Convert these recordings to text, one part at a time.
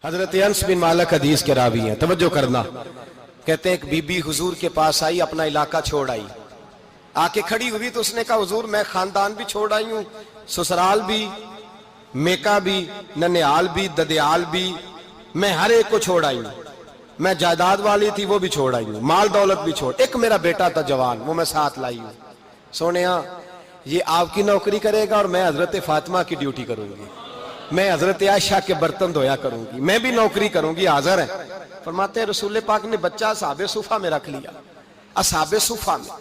حضرت انس بن مالک حدیث کے راوی ہیں، توجہ کرنا۔ کہتے ہیں ایک بی بی حضور کے پاس آئی، اپنا علاقہ چھوڑ آئی، آ کے کھڑی ہوئی تو اس نے کہا حضور میں خاندان بھی چھوڑ آئی ہوں، سسرال بھی، میکا بھی، ننیال بھی، ددیال بھی، میں ہر ایک کو چھوڑ آئی ہوں، میں جائیداد والی تھی وہ بھی چھوڑ آئی ہوں، مال دولت بھی چھوڑ، ایک میرا بیٹا تھا جوان وہ میں ساتھ لائی ہوں۔ سونیا یہ آپ کی نوکری کرے گا اور میں حضرت فاطمہ کی ڈیوٹی کروں گی، میں حضرت عائشہ کے برتن دھویا کروں گی، میں بھی نوکری کروں گی، حاضر ہے۔ فرماتے ہیں رسول پاک نے بچہ اصحاب صفہ میں رکھ لیا، اصحاب صفہ میں،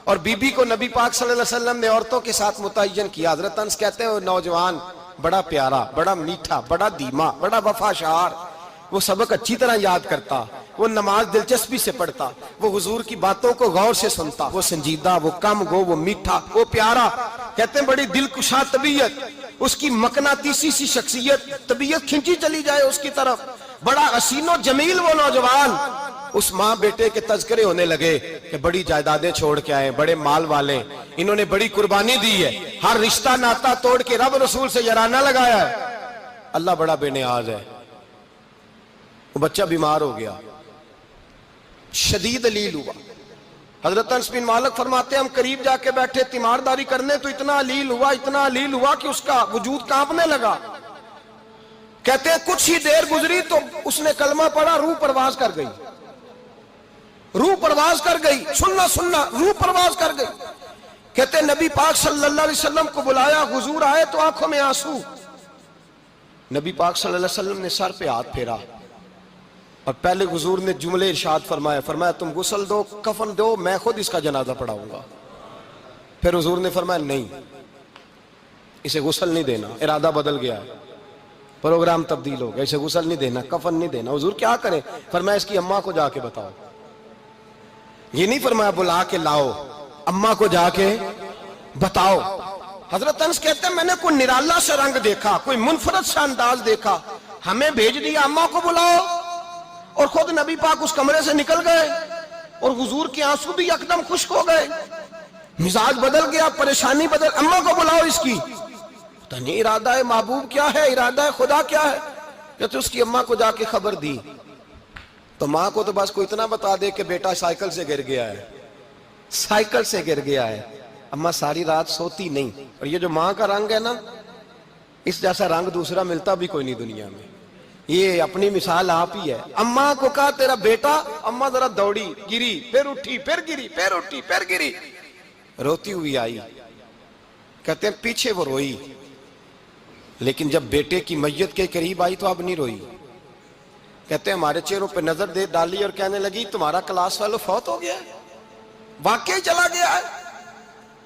اور بی بی کو نبی پاک صلی اللہ علیہ وسلم نے عورتوں کے ساتھ متعین کیا۔ حضرت انس کہتے ہیں وہ نوجوان بڑا پیارا، بڑا میٹھا، بڑا دھیما، بڑا وفاشار، وہ سبق اچھی طرح یاد کرتا، وہ نماز دلچسپی سے پڑھتا، وہ حضور کی باتوں کو غور سے سنتا، وہ سنجیدہ، وہ کم گو، وہ میٹھا، وہ پیارا۔ کہتے ہیں بڑی دلکشا طبیعت، اس کی مقناطیسی سی شخصیت، طبیعت کھنچی چلی جائے اس کی طرف، بڑا حسین و جمیل وہ نوجوان۔ اس ماں بیٹے کے تذکرے ہونے لگے کہ بڑی جائیدادیں چھوڑ کے آئے، بڑے مال والے، انہوں نے بڑی قربانی دی ہے، ہر رشتہ ناتا توڑ کے رب رسول سے یارانہ لگایا ہے، اللہ بڑا بے نیاز ہے۔ وہ بچہ بیمار ہو گیا، شدید علیل ہوا۔ حضرت انس بن مالک فرماتے ہیں ہم قریب جا کے بیٹھے تیمارداری کرنے تو اتنا علیل ہوا کہ اس کا وجود کانپنے لگا۔ کہتے ہیں کچھ ہی دیر گزری تو اس نے کلمہ پڑھا، روح پرواز کر گئی، روح پرواز کر گئی، سننا روح پرواز کر گئی۔ کہتے ہیں نبی پاک صلی اللہ علیہ وسلم کو بلایا، حضور آئے تو آنکھوں میں آنسو۔ نبی پاک صلی اللہ علیہ وسلم نے سر پہ ہاتھ پھیرا اور پہلے حضور نے جملے ارشاد فرمایا تم غسل دو، کفن دو، میں خود اس کا جنازہ پڑھاؤں گا۔ پھر حضور نے فرمایا نہیں، اسے غسل نہیں دینا، ارادہ بدل گیا ہے، پروگرام تبدیل ہو گیا، اسے غسل نہیں دینا، کفن نہیں دینا۔ حضور کیا کریں؟ فرمایا اس کی اماں کو جا کے بتاؤ۔ یہ نہیں فرمایا بلا کے لاؤ، اماں کو جا کے بتاؤ۔ حضرت انس کہتے ہیں میں نے کوئی نرالا سا رنگ دیکھا، کوئی منفرد سا انداز دیکھا، ہمیں بھیج دیا اماں کو بلاؤ، اور خود نبی پاک اس کمرے سے نکل گئے اور حضور کے آنسو بھی یکدم خشک ہو گئے، مزاج بدل گیا، پریشانی بدل، اماں کو بلاؤ اس کی۔ پتہ نہیں ارادہ ہے محبوب کیا ہے، ارادہ ہے خدا کیا ہے۔ کہتے اس کی اماں کو جا کے خبر دی تو ماں کو تو بس کوئی اتنا بتا دے کہ بیٹا سائیکل سے گر گیا ہے، سائیکل سے گر گیا ہے۔ اماں ساری رات سوتی نہیں، اور یہ جو ماں کا رنگ ہے نا، اس جیسا رنگ دوسرا ملتا بھی کوئی نہیں دنیا میں، یہ اپنی مثال آپ ہی ہے۔ اماں کو کہا تیرا بیٹا، اماں ذرا دوڑی، گری، پھر اٹھی، پھر گری، پھر اٹھی، پھر گری، روتی ہوئی آئی۔ کہتے ہیں پیچھے وہ روئی، لیکن جب بیٹے کی میت کے قریب آئی تو اب نہیں روئی۔ کہتے ہیں ہمارے چہروں پہ نظر دے ڈالی اور کہنے لگی تمہارا کلاس فیلو فوت ہو گیا ہے، واقعی چلا گیا ہے؟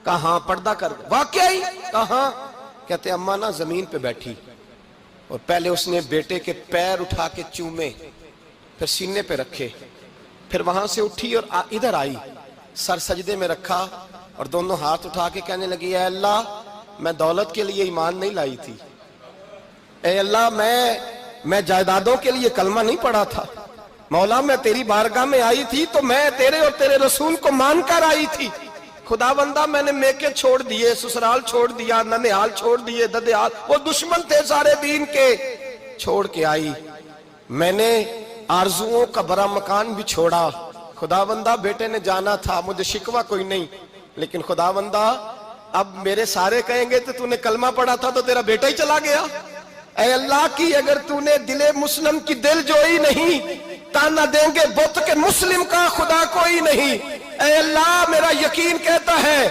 کہا ہاں، پردہ کر، واقعی؟ کہا ہاں۔ کہتے ہیں اماں نا زمین پہ بیٹھی اور پہلے اس نے بیٹے کے پیر اٹھا کے چومے، پھر سینے پہ رکھے، پھر وہاں سے اٹھی اور ادھر آئی، سر سجدے میں رکھا اور دونوں ہاتھ اٹھا کے کہنے لگی اے اللہ میں دولت کے لیے ایمان نہیں لائی تھی، اے اللہ میں جائیدادوں کے لیے کلمہ نہیں پڑھا تھا، مولا میں تیری بارگاہ میں آئی تھی تو میں تیرے اور تیرے رسول کو مان کر آئی تھی، خدا بندہ میں نے میکے چھوڑ دیے، سسرال چھوڑ دیا، ننیال چھوڑ دیے، ددیال، وہ دشمن تھے سارے دین کے، چھوڑ کے آئی، میں نے آرزوؤں کا بڑا مکان بھی چھوڑا، خدا بندہ بیٹے نے جانا تھا، مجھے شکوہ کوئی نہیں، لیکن خدا بندہ اب میرے سارے کہیں گے تو نے کلمہ پڑھا تھا تو تیرا بیٹا ہی چلا گیا۔ اے اللہ کی اگر نے دل مسلم کی دل جوئی نہیں، تانا دیں گے بت کے مسلم کا خدا کوئی نہیں۔ اے اللہ میرا یقین کہتا ہے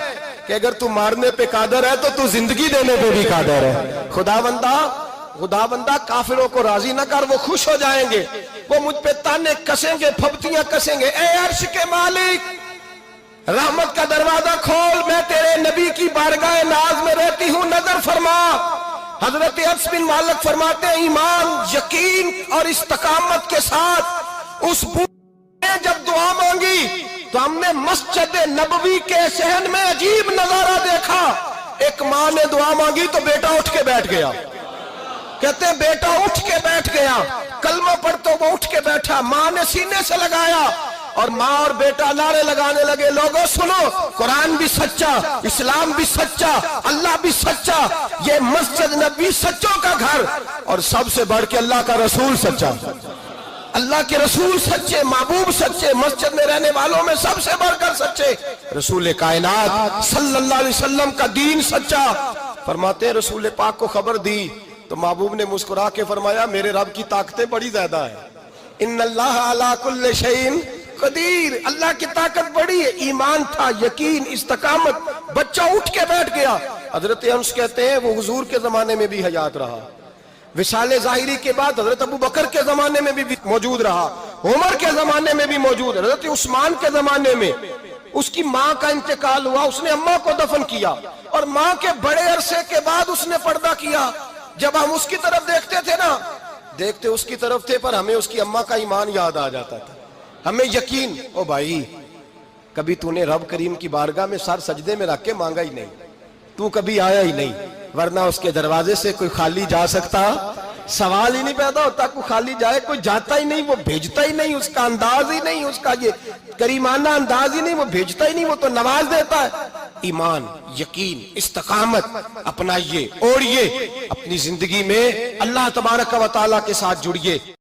کہ اگر تو مارنے پہ قادر ہے تو زندگی دینے پہ بھی قادر ہے۔ خدا بندہ کافروں کو راضی نہ کر، وہ خوش ہو جائیں گے، وہ مجھ پہ تانے کسیں گے، پھپتیاں کسیں گے۔ اے عرش کے مالک رحمت کا دروازہ کھول، میں تیرے نبی کی بارگاہ ناز میں رہتی ہوں، نظر فرما۔ حضرت انس بن مالک فرماتے ہیں ایمان، یقین اور استقامت کے ساتھ اس بوڑھے نے جب دعا مانگی تو ہم نے مسجد نبوی کے صحن میں عجیب نظارہ دیکھا، ایک ماں نے دعا مانگی تو بیٹا اٹھ کے بیٹھ گیا۔ کہتے ہیں بیٹا اٹھ کے بیٹھ گیا، کلمہ پڑھ تو وہ اٹھ کے بیٹھا۔ اچھا ماں نے سینے سے لگایا اور ماں اور بیٹا نعرے لگانے لگے لوگوں سنو قرآن بھی سچا اسلام بھی سچا اللہ بھی سچا یہ مسجد نبی سچوں کا گھر اور سب سے بڑھ کے اللہ کا رسول سچا اللہ کے رسول سچے محبوب سچے مسجد میں رہنے والوں میں سب سے بڑھ کر سچے رسول کائنات صلی اللہ علیہ وسلم کا دین سچا فرماتے ہیں رسول پاک کو خبر دی تو محبوب نے مسکرا کے فرمایا میرے رب کی طاقتیں بڑی زیادہ ہیں ان اللہ علی کل شیء قدیر اللہ کی طاقت بڑی ہے ایمان تھا یقین استقامت بچہ اٹھ کے بیٹھ گیا حضرت انس کہتے ہیں وہ حضور کے زمانے میں بھی حیات رہا وصال ظاہری کے بعد حضرت ابو بکر کے زمانے میں بھی موجود رہا عمر کے زمانے میں بھی موجود حضرت عثمان کے زمانے میں اس کی ماں کا انتقال ہوا اس نے اماں کو دفن کیا اور ماں کے بڑے عرصے کے بعد اس نے پردہ کیا جب ہم اس کی طرف دیکھتے تھے نا دیکھتے اس کی طرف تھے پر ہمیں اس کی اماں کا ایمان یاد آ جاتا تھا ہمیں یقین او بھائی کبھی تو نے رب کریم کی بارگاہ میں سر سجدے میں رکھ کے مانگا ہی نہیں تو کبھی آیا ہی نہیں ورنہ اس کے دروازے سے کوئی خالی جا سکتا سوال ہی نہیں پیدا ہوتا کوئی خالی جائے کوئی جاتا ہی نہیں وہ بھیجتا ہی نہیں اس کا انداز ہی نہیں اس کا یہ کریمانہ انداز ہی نہیں وہ بھیجتا ہی نہیں وہ تو نواز دیتا ہے ایمان یقین استقامت اپنائیے اوڑھیے اپنی زندگی میں اللہ تبارک و تعالیٰ کے ساتھ جڑیے